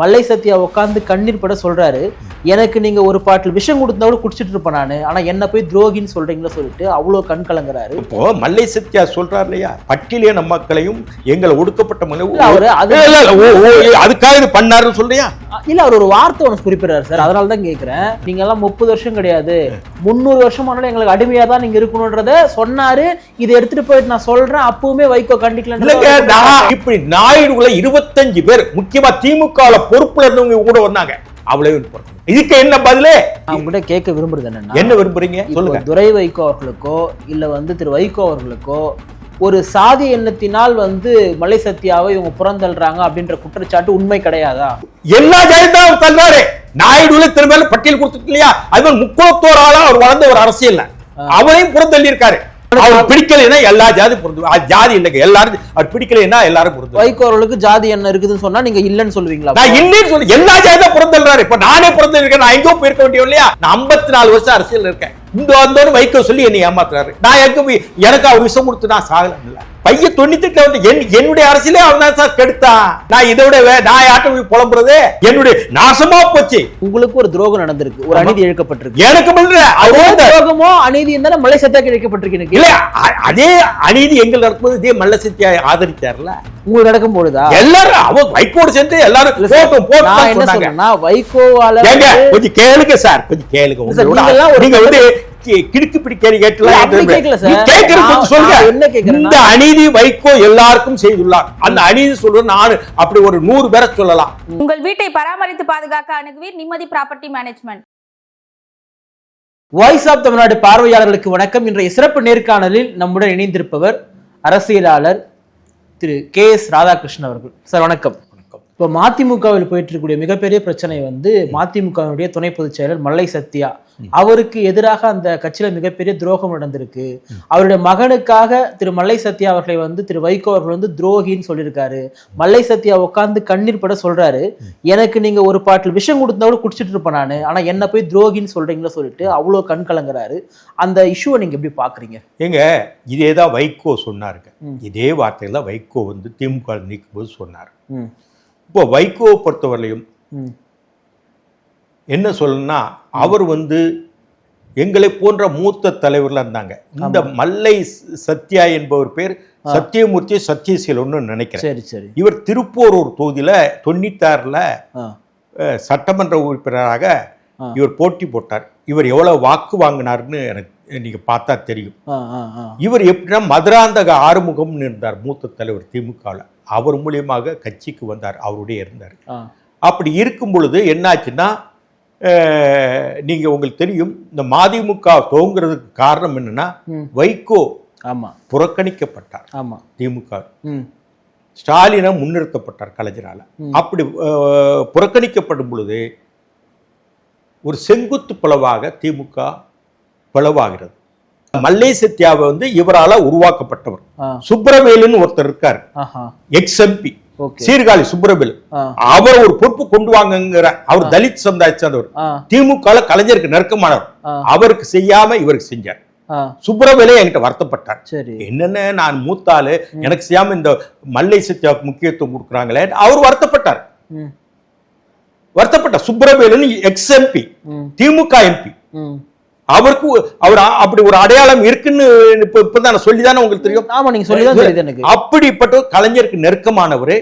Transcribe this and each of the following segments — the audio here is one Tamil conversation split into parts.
மல்லை சத்யா உட்காந்து கண்ணீர் பட சொல்றாரு, எனக்கு நீங்க ஒரு பாட்டில் விஷம் கொடுத்தா கூட குடிச்சிட்டு இருப்பேன் நானு, ஆனா என்ன போய் துரோகின்னு சொல்றீங்களா சொல்லிட்டு அவ்வளவு கண் கலங்குறாரு. இப்போ மல்லை சத்யா சொல்றாரு இல்லையா, பட்டியலின மக்களையும் எங்களை ஒடுக்கப்பட்ட அதுக்காக இது பண்ணாருன்னு சொல்றியா? இல்ல, அவர் ஒரு வார்த்தை ஒன்று குறிப்பிடுறாரு சார், அதனாலதான் கேட்கிறேன். நீங்க எல்லாம் 30 வருஷம் கிடையாது, 300 வருஷம் ஆனாலும் எங்களுக்கு அடிமையா தான் நீங்க இருக்கணும்ன்றத சொன்னாரு. இதை எடுத்துட்டு போயிட்டு நான் சொல்றேன், அப்பவுமே வைகோ கண்டிக்கல. இப்படி நாயுடுல 25 பேர் முக்கியமா திமுக பொறுப்புல இருந்தவங்க கூட வந்தாங்க. அவ்வளவு இதுக்கு என்ன பதிலே அவங்க கேட்க விரும்புறது என்ன விரும்புறீங்க சொல்லுங்க. துரை வைகோ அவர்களுக்கோ இல்ல திரு வைகோ அவர்களுக்கோ ஒரு சாதி எண்ணத்தினால் மல்லை சத்யாவை இவங்க புறந்தள்ளுறாங்க அப்படின்ற குற்றச்சாட்டு உண்மை கிடையாதா? எல்லா ஜாதியும் தள்ளாரு. நாயுடுல திரும்ப பட்டியல் கொடுத்துட்டு இல்லையா, அது முக்குளத்தோரால அவர் வளர்ந்த ஒரு அரசியல் அவரையும் புறந்தள்ளி இருக்காரு. அவர் பிடிக்கலைன்னா எல்லா ஜாதி பொருந்தும், ஜாதி இல்லைங்க எல்லாரும் அவர் பிடிக்கலைன்னா எல்லாரும் பொருந்தும். வைகோ அவர்களுக்கு ஜாதி என்ன இருக்குதுன்னு சொன்னா நீங்க இல்லன்னு சொல்லுவீங்களா? நான் இல்லன்னு சொல்லி எல்லா ஜாதியும் புறந்தள்ளுறாரு. இப்ப நானே புறந்தள்ளிருக்கேன், நான் எங்கோ போயிருக்க வேண்டிய இல்லையா? நான் 54 வருஷம் அரசியல் இருக்கேன். இந்த வந்தோன்னு வைகோ சொல்லி என்னை ஏமாத்துறாரு. நான் எனக்கு அவர் விஷம் கொடுத்து நான் சாகலாம் இல்ல. பையன் 98 என்னுடைய அரசியலே அவன் தான் சார் கெடுத்தான். நான் இதை விட நான் யார்ட்ட போய் புலம்புறது? என்னுடைய நாசமா போச்சு. உங்களுக்கு ஒரு துரோகம் நடந்திருக்கு, ஒரு அநீதி இழைக்கப்பட்டிருக்கு. எனக்கு துரோகமோ அநீதியும் தானே மல்லை சத்யாக்கு இழைக்கப்பட்டிருக்கு. இல்ல, அதே அநீதி எங்கள் நடக்கும்போது இதே மல்லை சத்யா ஆதரிச்சார்ல, உங்களுக்கு நடக்கும் போதுதா எல்லாரும் அவங்க வைகோடு சேர்ந்து எல்லாரும் என்ன சொல்றேன்னா வைகோவால கொஞ்சம் கேளுங்க சார், கொஞ்சம் கேளுங்க. நீங்க கிடுக்கு பிடிக்க இந்த அநீதி வைகோ எல்லாருக்கும் செய்துள்ளார். அந்த அநீதி சொல்றது நான் அப்படி ஒரு 100 பேரை சொல்லலாம். உங்கள் வீட்டை பராமரித்து பாதுகாக்க அணுகுவீர் நிம்மதி property management. Voice of Tamil Nadu பார்வையாளர்களுக்கு வணக்கம். இன்றைய சிறப்பு நேர்காணலில் நம்முடன் இணைந்திருப்பவர் அரசியலாளர் திரு KS ராதாகிருஷ்ணன் அவர்கள். சார் வணக்கம். இப்போ மதிமுகவில் போயிட்டு இருக்கக்கூடிய மிகப்பெரிய பிரச்சனை மதிமுகவுடைய துணை பொதுச் செயலர் மல்லை சத்யா, அவருக்கு எதிராக அந்த கட்சியில மிகப்பெரிய துரோகம் நடந்திருக்கு. அவருடைய மகனுக்காக திரு மல்லை சத்யா அவர்களை திரு வைகோ அவர்கள் துரோகின்னு சொல்லியிருக்காரு. மல்லை சத்யா உட்காந்து கண்ணீர் பட சொல்றாரு, எனக்கு நீங்க ஒரு பாட்டில் விஷம் கொடுத்தா கூட குடிச்சிட்டு இருப்பேன் நானு, ஆனா என்ன போய் துரோகின்னு சொல்றீங்களா சொல்லிட்டு அவ்வளவு கண் கலங்குறாரு. அந்த இஷ்யூவை நீங்க எப்படி பாக்குறீங்க? ஏங்க, இதேதான் வைகோ சொன்னாருங்க. இதே வார்த்தையில வைகோ திமுக நீக்கும் போது சொன்னார். இப்போ வைகோவை பொறுத்தவரையிலும் என்ன சொல்லணும்னா, அவர் எங்களை போன்ற மூத்த தலைவர்கள் இருந்தாங்க. இந்த மல்லை சத்யா என்பவர் பேர் சத்தியமூர்த்தி சத்யசீலன்னு நினைக்கிறேன். இவர் திருப்பூர் ஒரு தொகுதியில 96ல சட்டமன்ற உறுப்பினராக இவர் போட்டி போட்டார். இவர் எவ்வளவு வாக்கு வாங்கினார்னு எனக்கு நீங்க பார்த்தா தெரியும். இவர் எப்படின்னா மதுராந்தக ஆறுமுகம்னு இருந்தார், மூத்த தலைவர் திமுகவில். அவர் மூலியமாக கட்சிக்கு வந்தார், அவருடைய இருந்தார். அப்படி இருக்கும் பொழுது என்னாச்சுன்னா, நீங்க உங்களுக்கு தெரியும், இந்த மதிமுக துவங்குறதுக்கு காரணம் என்னன்னா, வைகோ புறக்கணிக்கப்பட்டார் திமுக. ஸ்டாலினை முன்னிறுத்தப்பட்டார் கலைஞரால. அப்படி புறக்கணிக்கப்படும் பொழுது ஒரு செங்குத்து பிளவாக திமுக பிளவாகிறது. மல்லை சத்யாவை இவரால உருவாக்கப்பட்டவர். சுப்பிரவேலுன்னு ஒருத்தர் இருக்காரு, எக்ஸ்-எம்பி சீர்காழி சுப்பிரவேலு. அவர் ஒரு பொறுப்பு கொண்டு வாங்குங்கிற, அவர் தலித் சமுதாயத்தை சேர்ந்தவர், திமுக கலைஞருக்கு நெருக்கமானவர். அவருக்கு செய்யாம இவருக்கு செஞ்சார். சுப்பிரவேலே என்கிட்ட வருத்தப்பட்டார். என்னன்னு நான் மூத்தாளு, எனக்கு செய்யாம இந்த மல்லை சத்யாவுக்கு முக்கியத்துவம் கொடுக்குறாங்களே அவர் வருத்தப்பட்டார். சுப்பிரவேலு எக்ஸ்-எம்பி, திமுக எம்பி. அவருக்கு அவர் அப்படி ஒரு அடையாளம் இருக்குன்னு இப்பதான் சொல்லிதானே உங்களுக்கு தெரியும். ஆமா, நீங்க சொல்லிதான். அப்படிப்பட்ட கலைஞருக்கு நெருக்கமானவரு,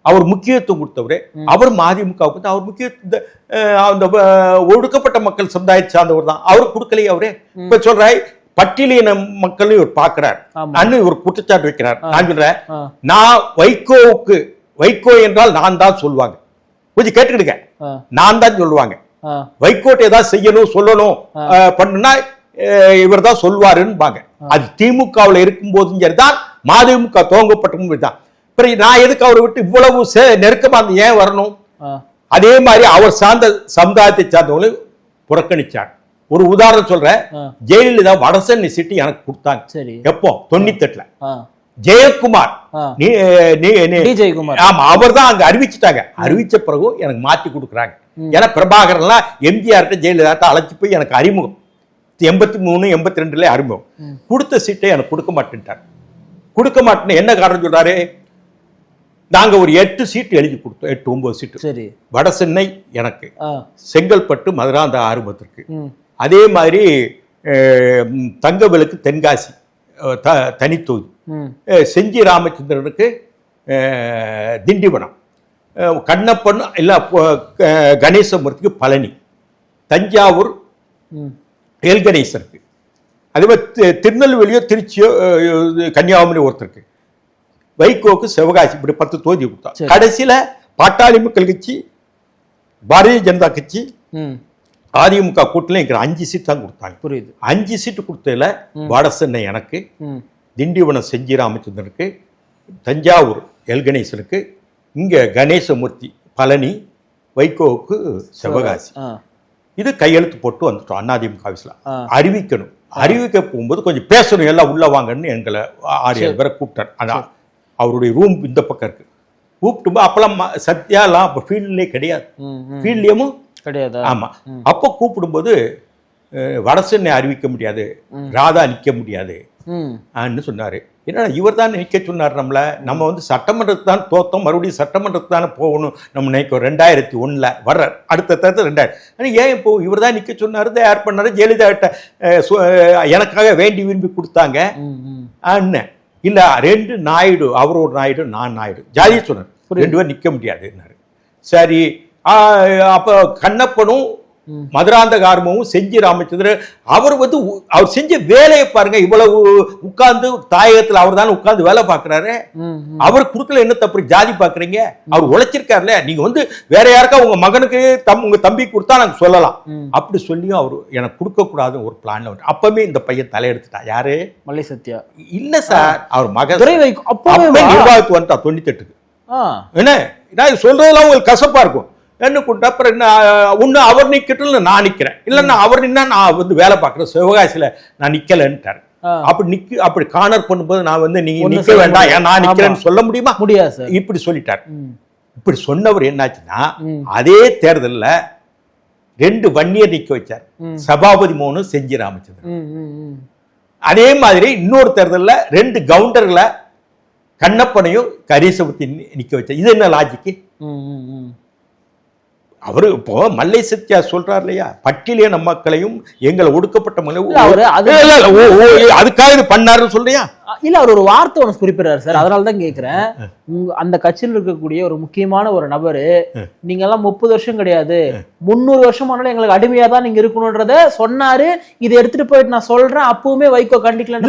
அவர் முக்கியத்துவம் கொடுத்தவரு. அவர் மதிமுகவுக்கு அவர் முக்கியத்துவம் அந்த ஒடுக்கப்பட்ட மக்கள் சமுதாயத்தை சார்ந்தவர் தான். அவருக்கு கொடுக்கலையே. அவரே இப்ப சொல்ற பட்டியலின மக்கள் இவர் பாக்குறார், இவர் குற்றச்சாட்டு வைக்கிறார். நான் சொல்றேன், நான் வைகோ என்றால் நான் தான் சொல்லுவாங்க. கொஞ்சம் கேட்டுக்கிடுங்க, நான் தான் சொல்லுவாங்க. வைகோட்டை ஏதாவது செய்யணும் சொல்லணும் பண்ணுனா இவர் தான் சொல்வாருன்னு. அது திமுகவில் இருக்கும் போதும் சரிதான், மதிமுக துவங்கப்பட்ட தான். நான் எதுக்கு அவரை விட்டு இவ்வளவு நெருக்கமா ஏன் வரணும்? அதே மாதிரி அவர் சார்ந்த சமுதாயத்தை சார்ந்தவங்களை புறக்கணிச்சார். ஒரு உதாரணம் சொல்றேன், ஜெயலலிதா வடசென்னை சிட்டி எனக்கு கொடுத்தாங்க. எப்போ? 98ல ஜெயக்குமார், ஆமா, அவர் தான் அங்க அறிவிச்சுட்டாங்க. அறிவிச்ச பிறகு எனக்கு மாற்றி கொடுக்குறாங்க. ஏன்னா பிரபாகரன்லாம் எம்ஜிஆர்ட்ட ஜெயலலிதா அழைச்சி போய் எனக்கு அறிமுகம் 83 82 அறிமுகம் கொடுத்த சீட்டை எனக்கு கொடுக்க மாட்டேன்ட்டார். கொடுக்க மாட்டேன்னு என்ன காரணம் சொல்றாரு? நாங்க ஒரு 8 சீட்டு எழுதி கொடுத்தோம், 8, 9 சீட்டு. சரி. வட சென்னை எனக்கு, செங்கல்பட்டு மதுராந்த ஆறுபத்திற்கு, அதே மாதிரி தங்கவேலுக்கு தென்காசி தனித்தொகுதி, செஞ்சி ராமச்சந்திரனுக்கு திண்டிவனம், கண்ணப்பன் இல்ல கணேசமூர்த்திக்கு பழனி, தஞ்சாவூர் எல் கணேசனுக்கு, அதே மாதிரி திருநெல்வேலியோ திருச்சியோ கன்னியாகுமரி ஒருத்தருக்கு, வைகோக்கு சிவகாசி, இப்படி 10 தொகுதி கொடுத்தா. கடைசியில பாட்டாளி மக்கள் கட்சி, பாரதிய ஜனதா கட்சி, அதிமுக கூட்டணியில் இருக்கிற 5 சீட் தான் கொடுத்தாங்க. புரியுது. 5 சீட்டு கொடுத்ததுல வட சென்னை எனக்கு, திண்டிவனம் செஞ்சி ராமச்சந்திரனுக்கு, தஞ்சாவூர் எல் கணேசனுக்கு, இங்க கணேசமூர்த்தி பழனி, வைகோவுக்கு சிவகாசி. இது கையெழுத்து போட்டு வந்துட்டோம். அதிமுக ஆஃபீஸ்ல அறிவிக்கணும். அறிவிக்க போகும்போது கொஞ்சம் பேசணும், எல்லாம் உள்ள வாங்கன்னு எங்களை 6-7 பேரை கூப்பிட்டார். அதான் அவருடைய ரூம் இந்த பக்கம் இருக்கு. கூப்பிட்டு அப்பெல்லாம் சத்யாலாம் அப்போ ஃபீல்ட்லேயே கிடையாது, ஃபீல்ட்லேயும் கிடையாது. ஆமா, அப்போ கூப்பிடும்போது வடசென்னை அறிவிக்க முடியாது, ராதா நிற்க முடியாது சொன்னாரு. என்னடா இவர் தான் நிற்க சொன்னார் நம்மள, நம்ம வந்து சட்டமன்றத்துக்கு தான் தோத்தோம், மறுபடியும் சட்டமன்றத்துக்கு தானே போகணும் நம்ம நினைக்கிறோம். 2001 வர்ற அடுத்த தரத்து 2000. ஏன் இப்போ இவர் தான் நிற்க சொன்னார், தயார் பண்ணாரு, ஜெயலலிதா எனக்காக வேண்டி விரும்பி கொடுத்தாங்க அண்ணன். இல்ல 2 நாயுடு, அவர் ஒரு நாயுடு, நான் நாயுடு, ஜாதியை சொன்னார், 2 பேர் நிற்க முடியாதுன்னாரு. சரி, அப்போ கண்ணப்பனும் மதுராந்த கார்மமும் செஞ்சி ராமச்சந்திரன், அவர் வந்து அவர் செஞ்ச வேலையை பாருங்க, இவ்வளவு உட்கார்ந்து தாயகத்தில் அவர் தானே உட்கார்ந்து வேலை பார்க்கிறாரு. அவர் குடுக்கல என்ன தப்பு, ஜாதி பாக்குறீங்க, அவர் உழைச்சிருக்காருல, நீங்க வந்து வேற யாருக்கா உங்க மகனுக்கு உங்க தம்பி கொடுத்தா நாங்க சொல்லலாம். அப்படி சொல்லியும் அவர் எனக்கு கொடுக்க கூடாதுன்னு ஒரு பிளான்ல வந்து அப்பவே இந்த பையன் தலையெடுத்துட்டா. யாரு? மல்லை சத்யா. இல்ல சார், அவர் மகன் நிர்வாகத்துக்கு வந்துட்டா 98க்கு. என்ன நான் சொல்றதுல உங்களுக்கு கசப்பா இருக்கும். என்ன கூட்டா அப்புறம் என்ன ஒண்ணு அவர் நிக்கட்டும், நான் நிக்கிறேன், இல்லைன்னா அவர் நின்னா நான் வந்து வேலை பார்க்குறேன், சிவகாசியில நான் நிக்கலன்ட்டாரு. அப்படி கார்னர் பண்ணும்போது நான் வந்து நீங்க நிக்க வேண்டாம், நான் நிக்கிறேன்னு சொல்ல முடியுமா? முடியாது சார். இப்படி சொல்லிட்டார். இப்படி சொன்னவர் என்னாச்சுன்னா, அதே தேர்தலில் 2 வன்னியர் நிக்க வச்சார், சபாபதி மோகனும் செஞ்சி ராமச்சந்திரன். அதே மாதிரி இன்னொரு தேர்தலில் 2 கவுண்டர்களை, கண்ணப்பனையும் கணேசமூர்த்தி நிக்க வச்சார். இது என்ன லாஜிக்கு? அவரு இப்போ மல்லை சத்யா சொல்றாரு இல்லையா, பட்டியலின மக்களையும் எங்களை ஒடுக்கப்பட்ட அதுக்காக இது பண்ணாருன்னு சொல்றியா? இல்ல, அவர் ஒரு வார்த்தை ஒன்று குறிப்பிடுறாரு சார், அதனாலதான் கேட்கிறேன். அந்த கட்சியில் இருக்கக்கூடிய ஒரு முக்கியமான ஒரு நபரு, நீங்க எல்லாம் 30 வருஷம் கிடையாது, 300 வருஷம் ஆனாலும் எங்களுக்கு அடிமையா தான் நீங்க இருக்கணும்ன்றத சொன்னாரு. இதை எடுத்துட்டு போயிட்டு நான் சொல்றேன், அப்பவுமே வைகோ கண்டிக்கல.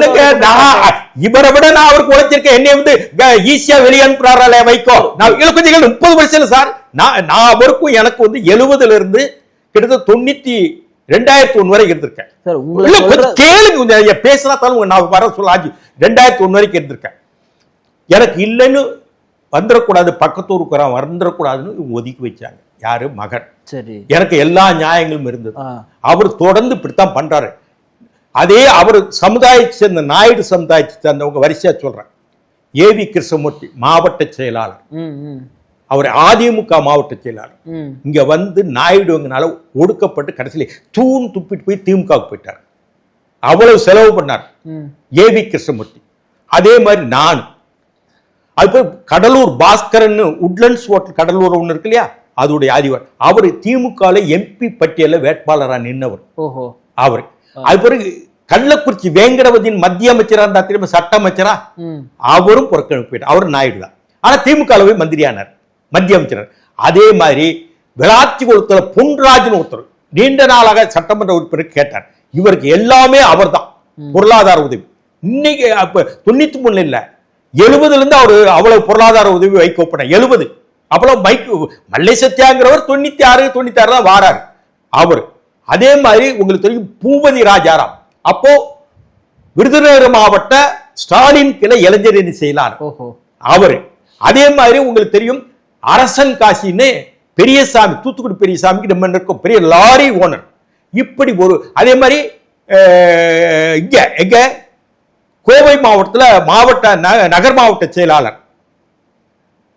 இவரை விட நான் அவருக்கு உழைச்சிருக்கேன், என்னை வந்து ஈஸியா வெளியே அனுப்புறாரு வைகோ. நான் 30 வருஷம் சார், நான் அவருக்கும் எனக்கு வந்து 70ல இருந்து கிட்டத்தட்ட 2001 வரைக்கும் இருந்திருக்கேன். கேளுங்க, பேசினாலும் நான் வர சொல்ல 2001 வரைக்கும் இருந்திருக்கேன். எனக்கு இல்லைன்னு வந்துடக்கூடாது, பக்கத்தூருக்கு வந்துடக்கூடாதுன்னு ஒதுக்கி வச்சாங்க. யாரு? மகன். சரி, எனக்கு எல்லா நியாயங்களும் இருந்தது. அவர் தொடர்ந்து இப்படித்தான் பண்றாரு. அதே அவர் சமுதாயத்தை சேர்ந்த நாயுடு சமுதாயத்தை சேர்ந்தவங்க வரிசையா சொல்றேன். ஏவி கிருஷ்ணமூர்த்தி மாவட்ட செயலாளர், அவர் அதிமுக மாவட்ட செயலாளர். இங்க வந்து நாயுடுங்கனால ஒடுக்கப்பட்டு கடைசியில தூண் துப்பிட்டு போய் திமுகவுக்கு போயிட்டார். அவ்வளவு செலவு பண்ணார் ஏவி கிருஷ்ணமூர்த்தி. அதே மாதிரி நான் அது கடலூர் பாஸ்கரன் உட்லண்ட்ஸ் ஹோட்டல் கடலூர் ஒண்ணு இருக்கு இல்லையா, அதோடைய அதிபர். அவர் திமுக எம்பி பட்டியல வேட்பாளராக நின்றவர். அவர் அது பிறகு கள்ளக்குறிச்சி வேங்கடவதியின் மத்திய அமைச்சரா இருந்தா, திரும்ப சட்ட அமைச்சரா, அவரும் புறக்கணிப்பு போயிட்டார். அவர் நாயுடு தான், ஆனா திமுக மந்திரியானார், மத்திய அமைச்சர். அதே மாதிரி விளாச்சி குளத்துல பொன்ராஜன் ஒருத்தர் நீண்ட நாளாக சட்டமன்ற உறுப்பினர் கேட்டார். இவருக்கு எல்லாமே அவர் தான் பொருளாதார உதவி. இன்னைக்கு 93 இல்ல 70ல இருந்து அவரு அவ்வளவு பொருளாதார உதவி வைக்கப்பட்ட 70. அவ்வளவு மல்லை சத்யாங்கிறவர் 96 தான் வாராரு அவர். அதே மாதிரி உங்களுக்கு தெரியும் பூபதி ராஜாராம், அப்போ விருதுநகர் மாவட்ட ஸ்டாலின் கிளை இளைஞரணி செயலாளர் அவரு. அதே மாதிரி உங்களுக்கு தெரியும் அரசன் காசின்னு பெரியசாமி, தூத்துக்குடி பெரியசாமிக்கு நம்ம இருக்கும் பெரிய லாரி ஓனர். இப்படி ஒரு அதே மாதிரி இங்க கோவை மாவட்டத்தில் மாவட்ட நகர் மாவட்ட செயலாளர்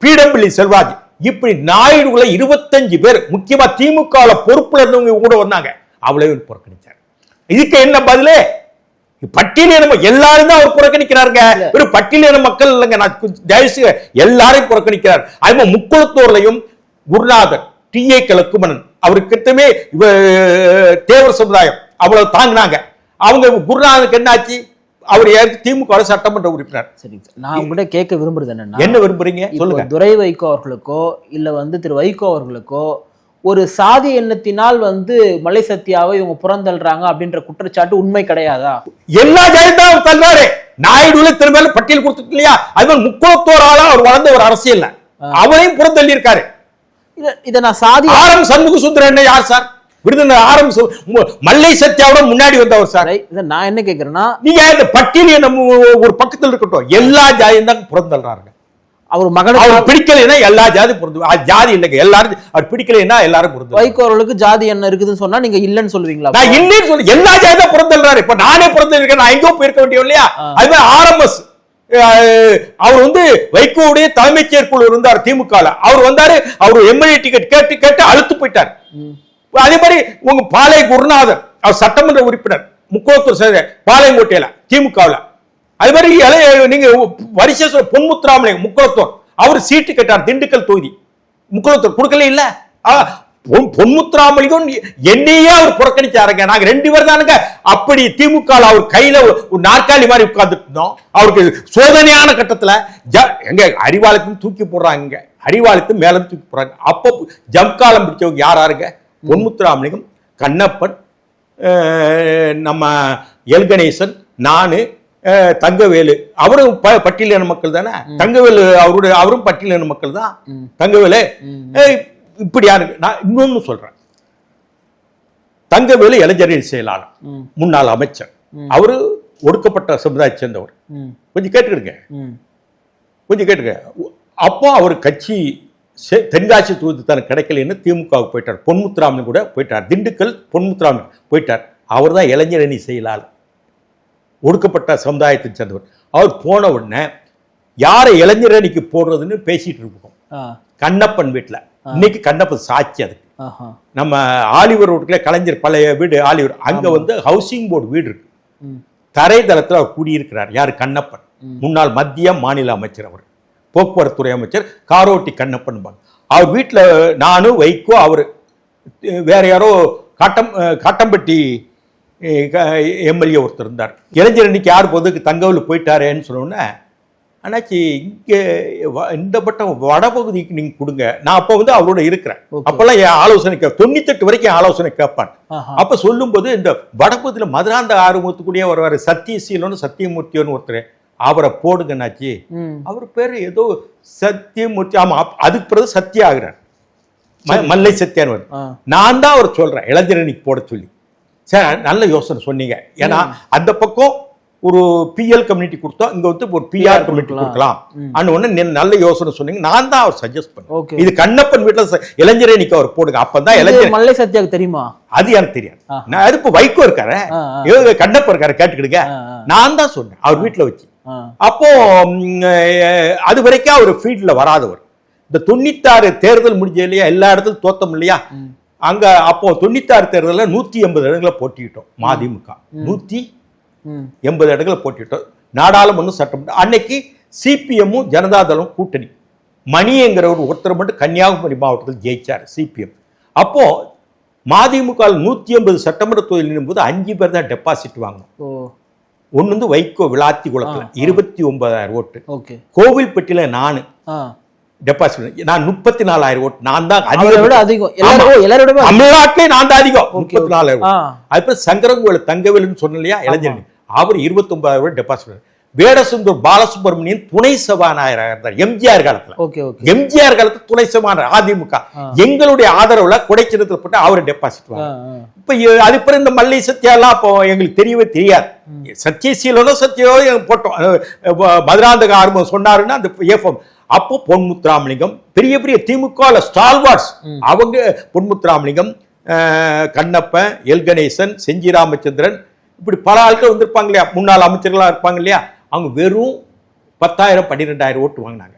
பீடம்பிள்ளி செல்வாஜ். இப்படி நாயுடுகளை 25 பேர் முக்கியமா திமுக பொறுப்புல இருந்தவங்க கூட வந்தாங்க. அவ்வளவு புறக்கணிச்சார். இதுக்கு என்ன பதிலே? பட்டியலின எல்லாரும் தான் அவர் புறக்கணிக்கிறாருங்க. ஒரு பட்டியலின மக்கள் இல்லைங்க, நான் தயவுசெய்து எல்லாரையும் புறக்கணிக்கிறார். அது முக்குளத்தூர்லையும் குருநாதர் டி.ஏ. லக்குமணன் அவருக்கிட்டமே தேவர் சமுதாயம் அவ்வளவு தாங்கினாங்க. அவங்க குருநாதனுக்கு என்னாச்சு, அவர் திமுக சட்டமன்ற உறுப்பினர். சரி, நான் உங்கள்கிட்ட கேட்க விரும்புறது என்ன விரும்புறீங்க சொல்லுங்க. துரை வைகோ அவர்களுக்கோ இல்ல திரு வைகோ அவர்களுக்கோ ஒரு சாதி எண்ணத்தினால் மலை சத்யாவை இவங்க புறந்தள்ளுறாங்க அப்படின்ற குற்றச்சாட்டு உண்மை கிடையாதா? எல்லா ஜாதியும் தள்ளுறாரு. நாயுடுல திரும்ப பட்டியல் கொடுத்துட்டு இல்லையா, அது முக்குளத்தோரால அவர் வளர்ந்த ஒரு அரசியல் அவரையும் புறந்தள்ளி இருக்காரு. இத நான் சாதி ஆரம் சண்முக சுந்தரன் யார் சார்? விருதுநகர் ஆரம் மல்லை சத்யாவோட முன்னாடி வந்தவர் சார். நான் என்ன கேக்குறேன்னா, நீங்க இந்த பட்டியல் நம்ம ஒரு பக்கத்தில் இருக்கட்டும், எல்லா ஜாதியும் தான் புறந்தள்ளுறாங்க. அவர் மகனுக்கு அவர் பிடிக்கலைன்னா எல்லா ஜாதி பொருந்து ஜாதி இல்லைங்க, எல்லாரும் அவர் பிடிக்கலைன்னா எல்லாரும் பொருந்து. வைகோ அவர்களுக்கு ஜாதி என்ன இருக்குதுன்னு சொன்னா நீங்க இல்லன்னு சொல்லுவீங்களா? நான் இல்லன்னு சொல்லி எல்லா ஜாதி தான் புறந்தள்ளுறாரு. இப்ப நானே புறந்தள்ளிருக்கேன், நான் எங்கேயோ போயிருக்க வேண்டிய இல்லையா? அது மாதிரி ஆர்எம்எஸ் அவர் வைகோவுடைய தலைமைச் செயற்குழு இருந்தார் திமுக. அவர் வந்தாரு, அவர் எம்எல்ஏ டிக்கெட் கேட்டு கேட்டு அழுத்து போயிட்டார். அதே மாதிரி உங்க பாலை குருநாதர் அவர் சட்டமன்ற உறுப்பினர் முக்குளத்தூர் பாளையங்கோட்டையில திமுகவில். அது மாதிரி நீங்க வரிசை பொன்முத்துராமலிங்கம் முக்குளத்தூர் அவர் சீட்டு கேட்டார் திண்டுக்கல் தொகுதி. முக்குளத்தூர் கொடுக்கல இல்ல. பொன்முத்துராமலிங்கம் என்னையே அவர் புறக்கணிச்சாருங்க. நாங்க 2 பேர் தானுங்க அப்படி திமுக அவர் கையில ஒரு நாற்காலி மாதிரி உட்கார்ந்துட்டு இருந்தோம். அவருக்கு சோதனையான கட்டத்துல எங்க அறிவாளத்தையும் தூக்கி போடுறாங்க, அறிவாளத்தையும் மேலும் தூக்கி போடுறாங்க. அப்போ ஜம்காலம் பிடிச்சவங்க யாருங்க? பொன்முத்துராமலிங்கம், கண்ணப்பன், நம்ம எல் கணேசன், நானு, தங்கவேலு. அவரும் பட்டியலின மக்கள் தானே. தங்கவேலு அவரும் பட்டியலின மக்கள் தான். தங்கவேலு இப்படியான. நான் இன்னொன்னு சொல்றேன், தங்கவேலு இளைஞரணி செயலாளர், முன்னாள் அமைச்சர், அவரு ஒடுக்கப்பட்ட சமுதாயத்தை சேர்ந்தவர். கொஞ்சம் கேட்டுக்கிடுங்க, கொஞ்சம் கேட்டுக்க. அப்போ அவர் கட்சி தென்காசி தொகுதி தனக்கு கிடைக்கலன்னு திமுகவுக்கு போயிட்டார். பொன்முத்துராமன் கூட போயிட்டார். திண்டுக்கல் பொன்முத்துராமன் போயிட்டார். அவர் தான் இளைஞரணி செயலாளர், ஒடுக்கப்பட்ட சமுதாயத்தை சேர்ந்தவர். அவர் போன உடனே யாரை இளைஞரணிக்கு போடுறதுன்னு பேசிட்டு இருக்கோம் கண்ணப்பன் வீட்டில். இன்னைக்கு கண்ணப்பன் சாட்சி அதுக்கு. நம்ம ஆலிவர் ரோட்டுல கலைஞர் பழைய வீடு ஆலிவர், அங்க ஹவுசிங் போர்டு வீடு இருக்கு. தரைதளத்தில் அவர் குடியிருக்கிறார். யார்? கண்ணப்பன், முன்னாள் மத்திய மாநில அமைச்சர். அவர் போக்குவரத்துறை அமைச்சர் காரோட்டி கண்ணப்பன். அவர் வீட்டில் நானும் வைகோ, அவர் வேற யாரோ காட்டம்பட்டி எம்எல்ஏ ஒருத்தர் இருந்தார். இளைஞரணிக்கு யார் பொதுக்கு தங்கவில் போயிட்டாரேன்னு சொன்னோன்னே, ஆனாச்சு இங்கே இந்த பட்டம் வடபகுதிக்கு நீங்கள் கொடுங்க. நான் அப்போ அவரோட இருக்கிறேன். அப்போல்லாம் என் ஆலோசனை 98 வரைக்கும் ஆலோசனை கேட்பான். அப்போ சொல்லும்போது இந்த வடபகுதியில் மதுராந்த ஆறுமுகத்துக்குடியே வருவார், சத்தியசீலன்னு சத்தியமூர்த்தியோன்னு ஒருத்தர், அவரை போடுங்கன்னாச்சு. அவர் பேர் ஏதோ சத்தியமூர்த்தி. ஆமா, அதுக்கு பிறகு சத்தியா ஆகிறார், மல்லை சத்தியான்னு வருது. நான் தான் அவர் சொல்றேன் இளைஞரணிக்கு போட சொல்லி. சரி, நல்ல யோசனை சொன்னீங்க. ஏன்னா அந்த பக்கம் ஒரு பிஎல் கம்யூனிட்டி கொடுத்தோம், இங்க ஒரு பிஆர் கம்யூனிட்டி கொடுக்கலாம். ஒண்ணு நல்ல யோசனை சொன்னீங்க. நான் தான் அவர் சஜஸ்ட் பண்ணேன், இது கண்ணப்பன் வீட்டுல இளைஞரணிக்கு அவர் போடுங்க. அப்பதான் இளைஞர் மல்லை சத்யாவுக்கு தெரியுமா? அது எனக்கு தெரியாது. நான் அது இப்ப வைகோ இருக்காரு, கண்ணப்பன் இருக்காரு, கேட்டுக்கிடுங்க. நான் தான் சொன்னேன் அவர் வீட்டுல வச்சு. அப்போ அது வரைக்கும் அவர் ஃபீல்ட்ல வராதவர். இந்த 96 தேர்தல் முடிஞ்ச இல்லையா, எல்லா இடத்துலும் தோத்தம் இல்லையா. அங்க அப்போ 96 தேர்தலில் 180 இடங்களை போட்டிட்டோம். மதிமுக 180 இடங்களை போட்டிட்டோம். நாடாளுமன்ற சட்டமன்றம் அன்னைக்கு சிபிஎம்மும் ஜனதாதளம் கூட்டணி. மணிங்கிற ஒருத்தர் மட்டும் கன்னியாகுமரி மாவட்டத்தில் ஜெயிச்சார் சிபிஎம். அப்போ மதிமுக 180 சட்டமன்ற தொகுதியில் போது 5 பேர் தான் டெபாசிட் வாங்கணும். ஒன்னு வைகோ விளாத்தி குளத்துல 29,000 ஓட்டு. கோவில்பட்டியில நானு டெபாசிட், நான் 34,000 ஓட்டு. நான் தான் அதிகம், தமிழ்நாட்டிலே நான் தான் அதிகம், 34,000. அதுக்கப்புறம் சங்கரங்கோயில் தங்கவேலுன்னு சொன்ன இல்லையா இளைஞரணி, அவர் 29,000 டெபாசிட். வேடசுந்தூர் பாலசுப்ரமணியன் துணை சபாநாயகராக இருந்தார் எம்ஜிஆர் காலத்துல. எம்ஜிஆர் காலத்துல துணை சபாநாயகர் அதிமுக. எங்களுடைய ஆதரவுல குடைச்சிடத்தில் போட்டு அவர் டெபாசிட் வாங்க. இப்ப அதுக்கப்புறம் இந்த மல்லை சத்யா எல்லாம் அப்போ எங்களுக்கு தெரியவே தெரியாது. சத்தியசீலனோ சத்தியோ போட்டோம், மதுராந்தக ஆர்வம் சொன்னாருன்னா அந்த ஏஃபம். அப்போ பொன்முத்துராமலிங்கம் பெரிய பெரிய திமுக ஸ்டால்வார்ட்ஸ் அவங்க, பொன்முத்துராமலிங்கம், கண்ணப்பன், எல் கணேசன், செஞ்சி ராமச்சந்திரன், இப்படி பல ஆட்கள் வந்திருப்பாங்க இல்லையா, முன்னாள் அமைச்சர்களா இருப்பாங்க இல்லையா. அவங்க வெறும் 10,000 12,000 ஓட்டு வாங்கினாங்க.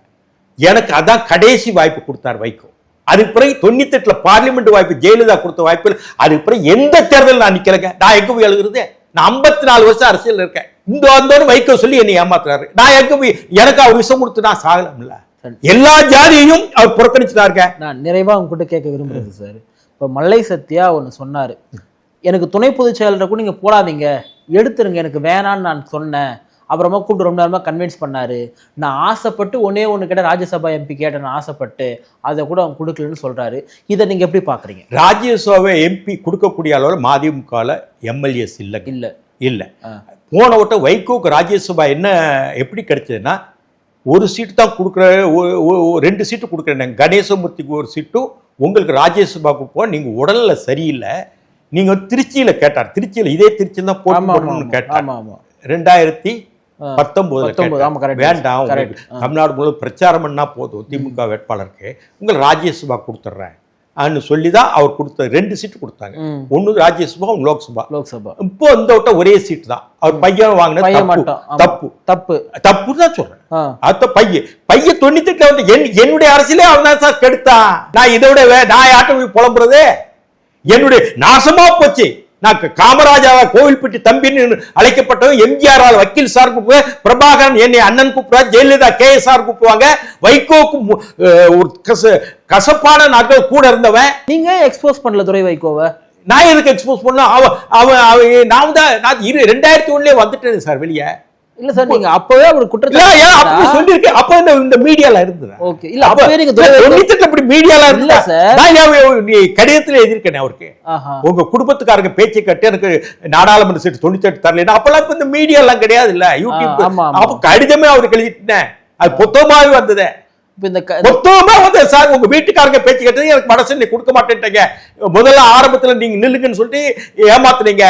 எனக்கு அதான் கடைசி வாய்ப்பு கொடுத்தார் வைகோ. அதுக்கு பிறகு 98 பார்லிமெண்ட் வாய்ப்பு ஜெயலலிதா கொடுத்த வாய்ப்பு. அதுக்கு பிறகு எந்த தேர்தல் நான் நிக்கலங்க. நான் எங்க போய் எழுதுறது? நான் 54 வருஷம் அரசியல் இருக்கேன். இந்த வந்தோன்னு வைக்க சொல்லி என்னை ஏமாத்துறாரு. நான் எனக்கு அவர் விஷம் கொடுத்து நான் சாகலாம்ல. எல்லா ஜாதியையும் அவர் புறக்கணிச்சுட்டாருங்க. நான் நிறைவா உங்ககிட்ட கேட்க விரும்புறது சார், இப்ப மல்லை சத்யா ஒண்ணு சொன்னாரு, எனக்கு துணை பொதுச் செயலரை கூட நீங்க போடாதீங்க, எடுத்துருங்க, எனக்கு வேணான்னு நான் சொன்னேன். அப்புறமா கூப்பிட்டு ரொம்ப நேரமா கன்வின்ஸ் பண்ணாரு. நான் ஆசைப்பட்டு ஒண்ணு கேட்ட ராஜ்யசபா எம்பி கேட்டேன், நான் ஆசைப்பட்டு அதை கூட அவங்க கொடுக்கலன்னு சொல்றாரு. இதை நீங்க எப்படி பாக்குறீங்க? ராஜ்யசபா எம்பி கொடுக்கக்கூடிய அளவில் மதிமுகவில் எம்எல்ஏஸ் இல்ல. போன வட்டம் வைகோக்கு ராஜ்யசபா என்ன எப்படி கிடைச்சதுன்னா, ஒரு சீட்டு தான் கொடுக்குற, 2 சீட்டு கொடுக்குறேன். கணேசமூர்த்திக்கு ஒரு சீட்டும் உங்களுக்கு ராஜ்யசபாவுக்கு போக நீங்க உடல்ல சரியில்லை, நீங்க திருச்சியில கேட்டார். திருச்சியில இதே திருச்சியில் தான் போட்டு கேட்டார். 2019 வேண்டாம், தமிழ்நாடு முழுவதும் பிரச்சாரம் பண்ணா போதும், திமுக வேட்பாளருக்கு உங்களை ராஜ்யசபா கொடுத்துட்றேன் சொல்லிதான் அவர் கொடுத்த 2 சீட்டு கொடுத்தாங்க. ஒன்னு ராஜ்யசபா, லோக்சபா. இப்போ இந்த விட்ட ஒரே சீட்டு தான். அவர் பையன் வாங்கின தப்பு தான் சொல்றேன். அத்த பையன் 98 வந்து என்னுடைய அரசியலே அவன் தான் சார் கெடுத்தான். நான் இதை விட நான் யார்ட்ட போய் புலம்புறது? என்னுடைய நாசமா போச்சு. நான் காமராஜாவா கோவில்பட்டி தம்பின்னு அழைக்கப்பட்டவன், எம்ஜிஆர் வக்கீல் சார் கூப்பிடுவேன், பிரபாகரன் என்னை அண்ணன் கூப்பிடுவார், ஜெயலலிதா KSR கூப்பிடுவாங்க, வைகோக்கு ஒரு கசப்பான நாட்கள் கூட இருந்தவன். நீங்க எக்ஸ்போஸ் பண்ணல துரை வைகோவை. நான் எதுக்கு எக்ஸ்போஸ் பண்ண? அவன் நான் தான் 2001 வந்துட்டேன் சார் வெளியே. இல்ல சார், நீங்க அப்பவே ஒரு குற்றத்தை சொல்லிருக்கேன். அப்ப இந்த மீடியால இருந்தது. ஓகே, இல்ல அப்பவே நீங்க 98 அப்படி மீடியால இல்ல சார். நான் கடிதத்துல எழுதிருக்கேன் அவருக்கு, உங்க குடும்பத்துக்காரங்க பேச்சை கட்டி எனக்கு நாடாளுமன்ற சீட்டு 98 தரல. அப்பெல்லாம் இந்த மீடியா எல்லாம் கிடையாது இல்ல, யூடியூப். அப்ப கடிதமே அவருக்கு எழுதிட்டேன், அது புத்தகமாவே வந்தது. மொத்தமா வந்து சார் உங்க வீட்டுக்காரங்க பேச்சு கேட்டது எனக்கு மனசு நீ கொடுக்க மாட்டேன்ட்டீங்க, முதல்ல ஆரம்பத்துல நீங்க நில்லுங்கன்னு சொல்லிட்டு ஏமாத்துனீங்க.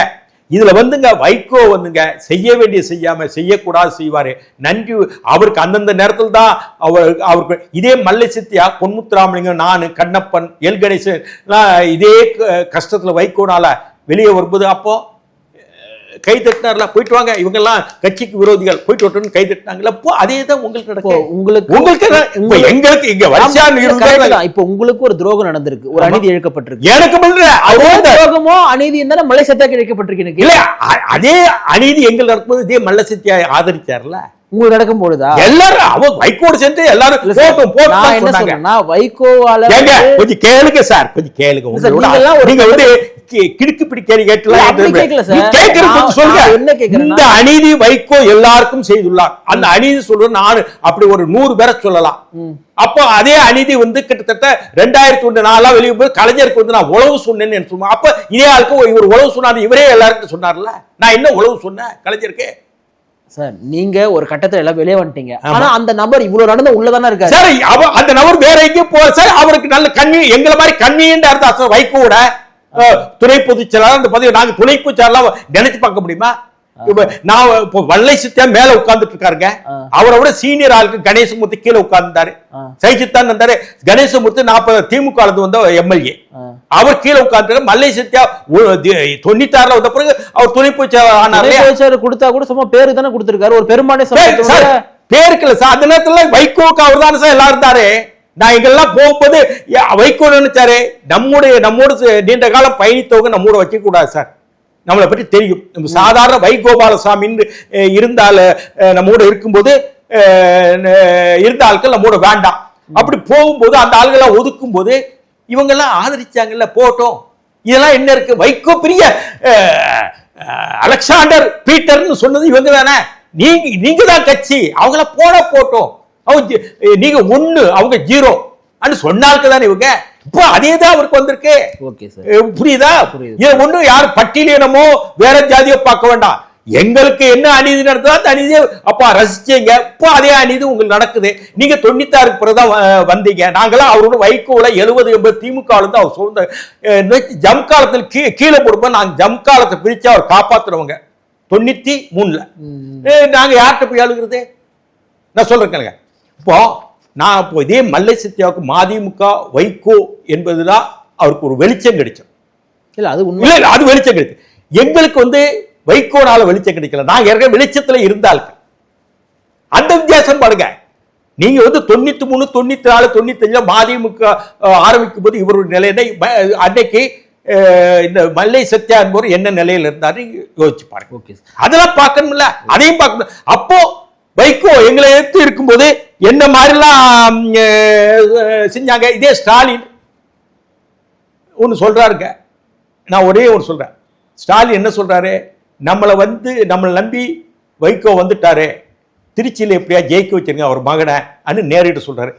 இதுல வந்துங்க வைகோ வந்துங்க செய்ய வேண்டிய செய்யாம செய்யக்கூடாது செய்வாரு. நன்றி அவருக்கு அந்தந்த நேரத்தில் தான் அவருக்கு. இதே மல்லை சத்யா, பொன்முத்துராமலிங்கம், நான், கண்ணப்பன், எல் கணேசன் இதே கஷ்டத்துல வைகோனால வெளியே வரும்போது அப்போ கை தட்டினார்ல, போயிட்டு வாங்க இவங்க எல்லாம் கட்சிக்கு விரோதிகள், போயிட்டு வரட்டும்னு கை தட்டினாங்கல்ல. அப்போ அதே தான் உங்களுக்கு நடக்கும். எங்களுக்கு இங்க இப்ப உங்களுக்கு ஒரு துரோகம் நடந்திருக்கு, ஒரு அநீதி இழைக்கப்பட்டிருக்கு. எனக்கு துரோகமோ அநீதி இருந்தாலும் மல்லை சத்யாக்கு இழைக்கப்பட்டிருக்கு. இல்ல அதே அநீதி எங்களுக்கு நடக்கும்போது இதே மல்லை சத்யா ஆதரிச்சார்ல, உங்களுக்கு நடக்கும் போதுதான் எல்லாரும் அவங்க வைகோடு சென்று எல்லாரும் வைகோவால கொஞ்சம் கேளுங்க சார், கொஞ்சம் கேளுங்க. நீங்க வந்து கிடுக்கு பிடி கேள்வி இந்த அநீதி வைகோ எல்லாருக்கும் செய்துள்ளார். அந்த அநீதி சொல்ற நான் அப்படி ஒரு 100 பேரை சொல்லலாம். அப்போ அதே அநீதி வந்து கிட்டத்தட்ட 2001 நாளா வெளியே போய் கலைஞருக்கு வந்து நான் உழவு சொன்னேன்னு சொல்லுவேன். அப்ப இதே ஆளுக்கு இவர் உழவு சொன்னாரு, இவரே எல்லாருக்கும் சொன்னார்ல, நான் என்ன உழவு சொன்னேன் கலைஞருக்கு? சார் நீங்க ஒரு கட்டத்துல எல்லாம் வெளியே வந்துட்டீங்க, ஆனா அந்த நபர் இவ்வளவு நடந்த உள்ளதானே இருக்காரு சார். அந்த நபர் வேற எங்கேயும் போற சார், அவருக்கு நல்ல கண்ணி எங்களை மாதிரி கண்ணின்னு இருந்தா சார் வைகோட துணை பொதுச் செயலாளர் அந்த பதவி நாங்க துணை பொதுச் செயலாளர் நினைச்சு பார்க்க முடியுமா? நான் இப்போ வல்லை சித்தா மேல உட்கார்ந்துட்டு இருக்காருங்க, அவரை விட சீனியர் ஆளுக்கு கணேசமூர்த்தி கீழே உட்கார்ந்தாரு, சைசித்தான் இருந்தாரு. கணேசமூர்த்தி 40 திமுக வந்த எம்எல்ஏ, அவர் கீழே உட்கார்ந்து. மல்லை சத்யா 96 வந்த பிறகு அவர் துணை பொதுச் செயலாளர் கொடுத்தா கூட சும்மா பேரு தானே கொடுத்திருக்காரு, ஒரு பெரும்பான்மை பேருக்கு இல்ல சார். அந்த நேரத்துல வைகோக்கு அவர் தானே சார் எல்லாம் இருந்தாரு. நான் இங்கெல்லாம் போகும்போது வைகோ நினைச்சாரு நம்மோடு நீண்ட காலம் பயணித்தவங்க நம்மோட வைக்க கூடாது சார், நம்மளை பற்றி தெரியும். நம்ம சாதாரண வைகோபாலசாமின்னு இருந்தால நம்மோட இருக்கும்போது இருந்த ஆட்கள் நம்மோட வேண்டாம். அப்படி போகும்போது அந்த ஆள்களை ஒதுக்கும் போது இவங்கெல்லாம் ஆதரிச்சாங்கல்ல, போட்டோம். இதெல்லாம் என்ன இருக்கு? வைகோ பெரிய அலெக்சாண்டர் பீட்டர்னு சொன்னது இவங்க தானே. நீங்க தான் கட்சி, அவங்கள போட்டோம். அவங்க நீங்க 1 அவங்க 0 சொன்னால்க்கு தானே இவங்க. இப்போ அதேதான் அவருக்கு வந்திருக்கு. புரியுதா? இது ஒண்ணு யாரும் பட்டியலினமோ வேற ஜாதியோ பார்க்க வேண்டாம். எங்களுக்கு என்ன அநீதி நடந்ததோ அந்த அநீதியை அப்பா ரசிச்சீங்க. இப்போ அதே அநீதி உங்களுக்கு நடக்குது. நீங்க 96 பிறகுதான் வந்தீங்க. நாங்களாம் அவரோட வைகோல 70-80 திமுக இருந்து அவர் சொல்ற ஜம் காலத்தில் கீழே போடும்போது நாங்க ஜம் காலத்தை பிரிச்சு அவர் காப்பாத்துறவங்க 93ல. நாங்க யார்கிட்ட போய் அழுகிறது? நான் சொல்றேன். இப்போ நான் இப்போ இதே மல்லை சத்யாவுக்கு மதிமுக வைகோ என்பதுதான் அவருக்கு ஒரு வெளிச்சம் கிடைச்சது. இல்ல அது உண்மை, அது வெளிச்சம் கிடைச்சு. எங்களுக்கு வந்து வைகோனால வெளிச்சம் கிடைக்கல. நான் ஏற்கனவே வெளிச்சத்துல இருந்தாலும் அந்த வித்தியாசம் பாருங்க. நீங்க வந்து 93, 94, 95 மதிமுக ஆரம்பிக்கும் போது இவருடைய நிலையை அன்னைக்கு இந்த மல்லை சத்யா என்பவர் என்ன நிலையில இருந்தாரு யோசிச்சு பாருங்க. Okay sir. அதெல்லாம் பார்க்கணும்ல, அதையும் பார்க்கணும். அப்போ வைகோ எங்களை எடுத்து இருக்கும்போது என்ன மாதிரிலாம் செஞ்சாங்க. இதே ஸ்டாலின் ஒன்று சொல்றாருங்க, நான் ஒரே ஒன்று சொல்றேன். ஸ்டாலின் என்ன சொல்றாரு, நம்மளை நம்பி வைகோ வந்துட்டாரு, திருச்சியில் எப்படியா ஜெயிக்க வச்சிருங்க அவர் மகனை அன்னு நேரிட்டு சொல்றாரு.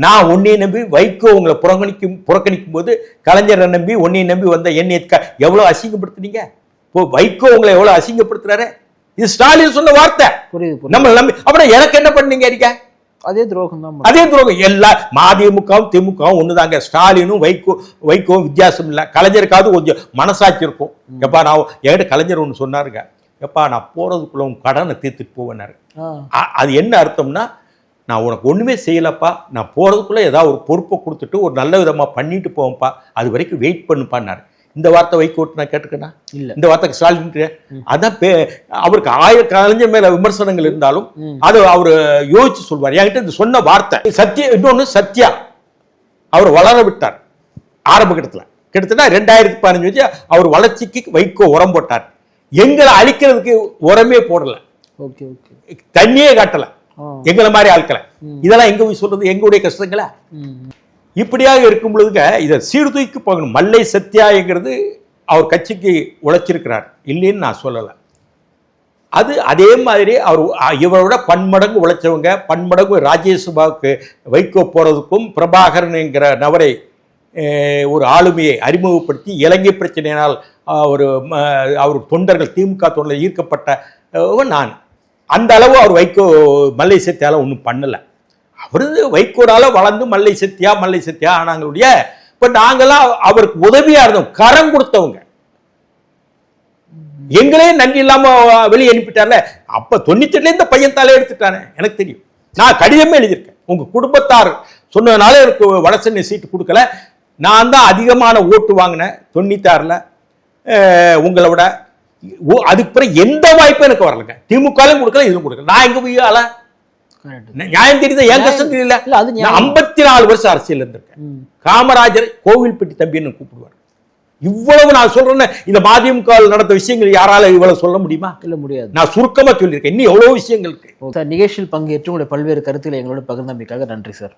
நான் உன்னை நம்பி வைகோ உங்களை புறக்கணிக்கும் போது கலைஞரை நம்பி உன்னை நம்பி வந்த என்னை எவ்வளவு அசிங்கப்படுத்துனீங்க. இப்போ வைகோ உங்களை எவ்வளவு அசிங்கப்படுத்துறாரு. இது ஸ்டாலின் சொன்ன வார்த்தை. நம்ம நம்பி அப்புறம் எனக்கு என்ன பண்ணீங்க இருக்க? அதே துரோகம் தான். அதே துரோகம். எல்லா மதிமுகவும் திமுகவும் ஒண்ணுதாங்க. ஸ்டாலினும் வைகோவும் வித்தியாசம் இல்லை. கலைஞருக்காவது கொஞ்சம் மனசாட்சி இருக்கும். எப்பா நான் என்கிட்ட கலைஞர் ஒன்று சொன்னாருங்க, எப்பா நான் போறதுக்குள்ள உன் கடனை தீர்த்துட்டு போவேன்னாரு. அது என்ன அர்த்தம்னா, நான் உனக்கு ஒண்ணுமே செய்யலப்பா, நான் போறதுக்குள்ள ஏதாவது ஒரு பொறுப்பை கொடுத்துட்டு ஒரு நல்ல விதமா பண்ணிட்டு போவேன்ப்பா, அது வரைக்கும் வெயிட் பண்ணுப்பான்னாரு. இந்த வார்த்தை வைகோட்டு நான் கேட்டுக்கணா இல்ல, இந்த வார்த்தை ஸ்டாலின். அதான் அவருக்கு கலைஞர் மேல விமர்சனங்கள் இருந்தாலும் அது அவரு யோசிச்சு சொல்வார். என்கிட்ட இந்த சொன்ன வார்த்தை சத்யா. இன்னொன்னு சத்யா அவர் வளர விட்டார். ஆரம்ப கிட்டத்தட்ட 2015 வச்சு அவர் வளர்ச்சிக்கு வைகோ உரம் போட்டார். எங்களை அழிக்கிறதுக்கு உரமே போடல, தண்ணியே காட்டல எங்களை மாதிரி ஆட்களை. இதெல்லாம் எங்க போய் சொல்றது, எங்களுடைய கஷ்டங்களா? இப்படியாக இருக்கும் பொழுதுங்க இதை சீர்தூக்கி போகணும். மல்லை சத்யாங்கிறது அவர் கட்சிக்கு உழைச்சிருக்கிறார், இல்லைன்னு நான் சொல்லலை. அது அதே மாதிரி அவர் இவரோட பன்மடங்கு உழைச்சவங்க, பன்மடங்கு ராஜ்யசபாவுக்கு வைகோ போறதுக்கும் பிரபாகரன்ங்கிற நபரை ஒரு ஆளுமையை அறிமுகப்படுத்தி இலங்கை பிரச்சனையினால் அவர் தொண்டர்கள் திமுக தொண்டர்கள் ஈர்க்கப்பட்ட நான். அந்த அளவு அவர் வைகோ மல்லை சத்யால ஒன்றும் பண்ணலை. அவரு வைகோடால வளர்ந்து மல்லை சத்யா ஆனாங்களுடைய. இப்ப நாங்கெல்லாம் அவருக்கு உதவியா இருந்தோம், கரம் கொடுத்தவங்க. எங்களே நன்றி இல்லாம வெளியே அனுப்பிட்டார்ல. அப்ப 98 இந்த பையன் தலை எடுத்துட்டானே எனக்கு தெரியும். நான் கடிதமே எழுதியிருக்கேன். உங்க குடும்பத்தார் சொன்னதுனால எனக்கு வடசென்னை சீட்டு கொடுக்கல, நான் தான் அதிகமான ஓட்டு வாங்கினேன் 96ல உங்களை விட. அதுக்கு பிறகு எந்த வாய்ப்பும் எனக்கு வரலங்க. திமுகலையும் கொடுக்கல, இதுவும் கொடுக்கல. நான் எங்க போய் நியாயம் தெரியுது, என் கஷ்டம் தெரியல. 54 வருஷம் அரசியல் இருந்திருக்கேன். காமராஜர் கோவில்பட்டி தம்பின்னு கூப்பிடுவார். இவ்வளவு நான் சொல்றேன்னு இந்த மதிமுக நடந்த விஷயங்கள் யாரால இவ்வளவு சொல்ல முடியுமா? இல்ல, முடியாது. நான் சுருக்கமா சொல்லியிருக்கேன். இன்னும் எவ்வளவு விஷயங்கள் இருக்கு. நிகழ்ச்சியில் பங்கேற்று உங்களுடைய பல்வேறு கருத்துக்களை எங்களோட பகிர்ந்தமைக்காக நன்றி சார்.